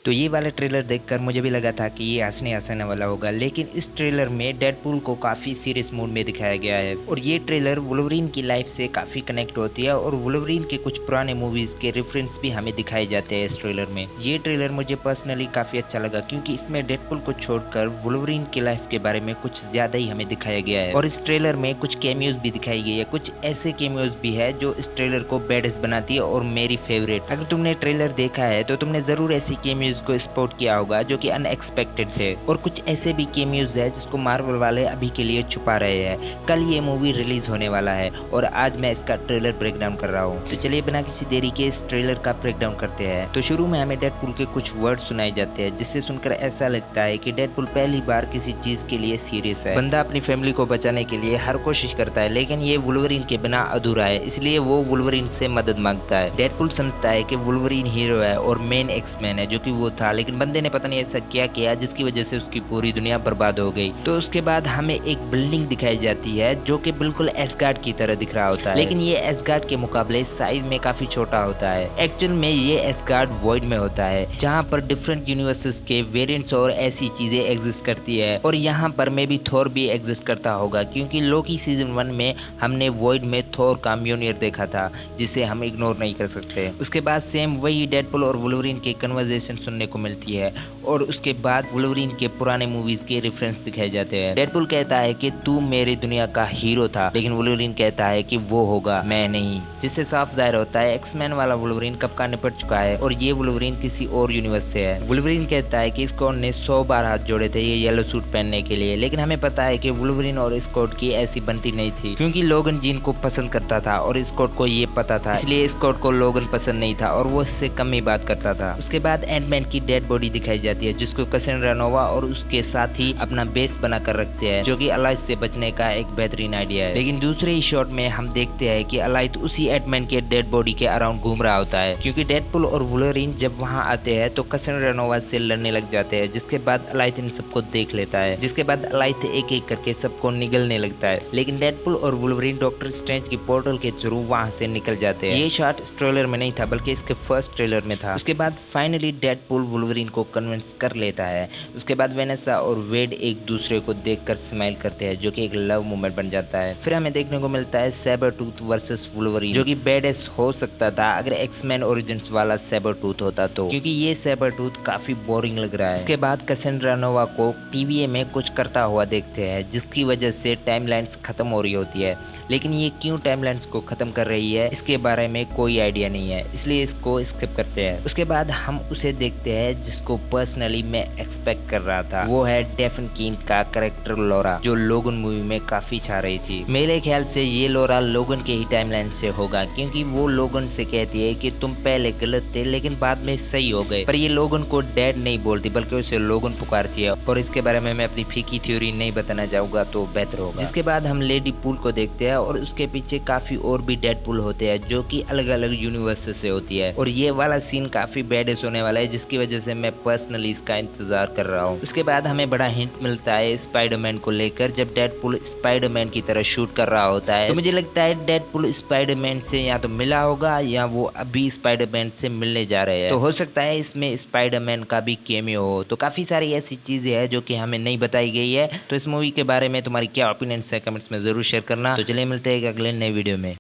तो ये वाला ट्रेलर देखकर मुझे भी लगा था कि ये हंसने हंसाने वाला होगा, लेकिन इस ट्रेलर में डेडपूल को काफ़ी सीरियस मूड में दिखाया गया है। और ये ट्रेलर वुल्वरीन की लाइफ से काफ़ी कनेक्ट होती है और वुल्वरीन के कुछ पुराने मूवीज़ के रेफरेंस भी हमें दिखाए जाते हैं इस ट्रेलर में। ये ट्रेलर मुझे पर्सनली काफ़ी अच्छा लगा क्योंकि इसमें डेडपूल को छोड़कर वुल्वरीन की लाइफ के बारे में कुछ ज़्यादा ही हमें दिखाया गया है। और इस ट्रेलर में कुछ कैमियोज भी दिखाई गई है, कुछ ऐसे कैमियोज भी है जो इस ट्रेलर को बेडेस्ट बनाती है और मेरी फेवरेट। अगर तुमने ट्रेलर देखा है तो तुमने जरूर ऐसी कैमियोज को स्पॉट किया होगा जो कि अनएक्सपेक्टेड थे। और कुछ ऐसे भी कैमियोज है जिसको मार्वल वाले अभी के लिए छुपा रहे हैं। कल ये मूवी रिलीज होने वाला है और आज मैं इसका ट्रेलर ब्रेक डाउन कर रहा हूँ। तो चलिए बिना किसी देरी के इस ट्रेलर का ब्रेक डाउन करते हैं। तो शुरू में हमें डेडपूल के कुछ वर्ड सुनाए जाते हैं जिससे सुनकर ऐसा लगता है कि डेडपूल पहली बार किसी चीज के लिए सीरियस है। बंदा अपनी फैमिली को बचाने के लिए हर कोशिश करता है, लेकिन ये वुल्वरीन के बिना अधूरा है, इसलिए वो वुल्वरीन से मदद मांगता है। डेडपूल समझता है कि वुल्वरीन हीरो है और मेन एक्समैन है जो कि वो था, लेकिन बंदे ने पता नहीं ऐसा क्या किया जिसकी वजह से उसकी पूरी दुनिया बर्बाद हो गई। तो उसके बाद हमें एक बिल्डिंग दिखाई जाती है जो कि बिल्कुल एसगार्ड की तरह दिख रहा होता है, लेकिन ये एसगार्ड के मुकाबले साइज में काफी छोटा होता है। एक्चुअल में ये एसगार्ड वॉइड में होता है जहाँ पर डिफरेंट यूनिवर्सेस के वेरिएंट्स और ऐसी चीजें एग्जिस्ट करती है। और यहाँ पर मे भी थोर भी एग्जिस्ट करता होगा क्योंकि लोकी सीजन 1 में हमने वॉइड में थोर का म्योनियर देखा था जिसे हम इग्नोर नहीं कर सकते। उसके बाद सेम वही डेडपूल और वुल्वरीन की कन्वर्सेशन सुनने को मिलती है और उसके बाद वुल्वरीन के पुराने मूवीज के रेफरेंस दिखाए जाते हैं। डेडपूल कहता है कि तू मेरी दुनिया का हीरो था, लेकिन वुल्वरीन कहता है कि वो होगा, मैं नहीं। जिससे साफ जाहिर होता है एक्समैन वाला वुल्वरीन कब का निपट चुका है और ये वुल्वरीन किसी और यूनिवर्स से है। वुल्वरीन कहता है कि स्कॉट ने 100 बार हाथ जोड़े थे ये येलो सूट पहनने के लिए, लेकिन हमें पता है कि वुल्वरीन और स्कॉट की ऐसी बनती नहीं थी क्योंकि लोगन जीन को पसंद करता था और स्कॉट को ये पता था, इसलिए स्कॉट को लोगन पसंद नहीं था और वो इससे कम ही बात करता था। उसके बाद एंटमैन की डेड बॉडी दिखाई जाती है जिसको कैसेंड्रा नोवा और उसके साथी अपना बेस बनाकर रखते हैं, जो कि अलाइज से बचने का एक बेहतरीन आइडिया है। लेकिन दूसरे ही शॉट में हम देखते हैं कि अलाइज उसी एंटमैन के डेड बॉडी के अराउंड घूम रहा होता है क्योंकि डेडपूल और वुल्वरीन जब वहां आते हैं तो कैसेंड्रा नोवा से लड़ने लग जाते हैं। जिसके बाद अलाइज इन सबको देख लेता है, जिसके बाद अलाइज एक एक करके सबको निगलने लगता है, लेकिन डेडपूल और वुल्वरीन डॉक्टर स्ट्रेंज की पोर्टल के थ्रू वहां से निकल जाते हैं। ये शॉट इस ट्रेलर में नहीं था बल्कि इसके फर्स्ट ट्रेलर में था। उसके बाद फाइनली डेडपूल वुल्वरीन को कन्विंस कर लेता है। उसके बाद वेनेसा और वेड एक दूसरे को देखकर स्माइल करते हैं जो कि एक लव मोमेंट बन जाता है। फिर हमें देखने को मिलता है सैबरटूथ वर्सेस वुल्वरीन, जो कि बेडेस्ट हो सकता था अगर एक्समैन ओरिजिन्स वाला सैबरटूथ होता तो, क्योंकि ये सैबरटूथ काफी बोरिंग लग रहा है। इसके बाद कैसेंड्रा नोवा को टीवीए में कुछ करता हुआ देखते हैं जिसकी वजह से टाइमलाइंस खत्म हो रही होती है, लेकिन ये क्यों टाइमलाइंस को खत्म कर रही है इसके बारे में कोई आइडिया नहीं है, इसलिए इसको स्किप करते हैं। उसके बाद हम उसे देखते हैं जिसको पर्सनली मैं एक्सपेक्ट कर रहा था, वो है डेफन कीन का कैरेक्टर लोरा, जो लोगन मूवी में काफी छा रही थी। मेरे ख्याल से ये लोरा लोगन के ही टाइमलाइन से होगा क्योंकि वो लोगन से कहती है कि तुम पहले गलत थे लेकिन बाद में सही हो गए, पर ये लोगन को डैड नहीं बोलती बल्कि उसे लोगन पुकारती है और इसके बारे में मैं अपनी फीकी थ्योरी नहीं बताना चाहूंगा तो बेहतर होगा। जिसके बाद हम लेडी पूल को देखते हैं और उसके पीछे काफी और भी डेडपूल होते हैं जो कि अलग अलग यूनिवर्स से होती है और ये वाला सीन काफी बैडेस होने वाला है जिसकी वजह से मैं पर्सनली इसका इंतजार कर रहा हूँ। उसके बाद हमें बड़ा हिंट मिलता है स्पाइडरमैन को लेकर। जब डेडपूल स्पाइडरमैन की तरह शूट कर रहा होता है तो मुझे लगता है डेडपूल स्पाइडरमैन से या तो मिला होगा या वो अभी स्पाइडरमैन से मिलने जा रहे हैं, तो हो सकता है इसमें स्पाइडरमैन का भी कैमियो हो। तो काफी सारी ऐसी चीजें हैं जो कि हमें नहीं बताई गई है। तो इस मूवी के बारे में तुम्हारी क्या ओपिनियन है कमेंट्स में जरूर शेयर करना। तो चलिए मिलते हैं एक अगले नए वीडियो में।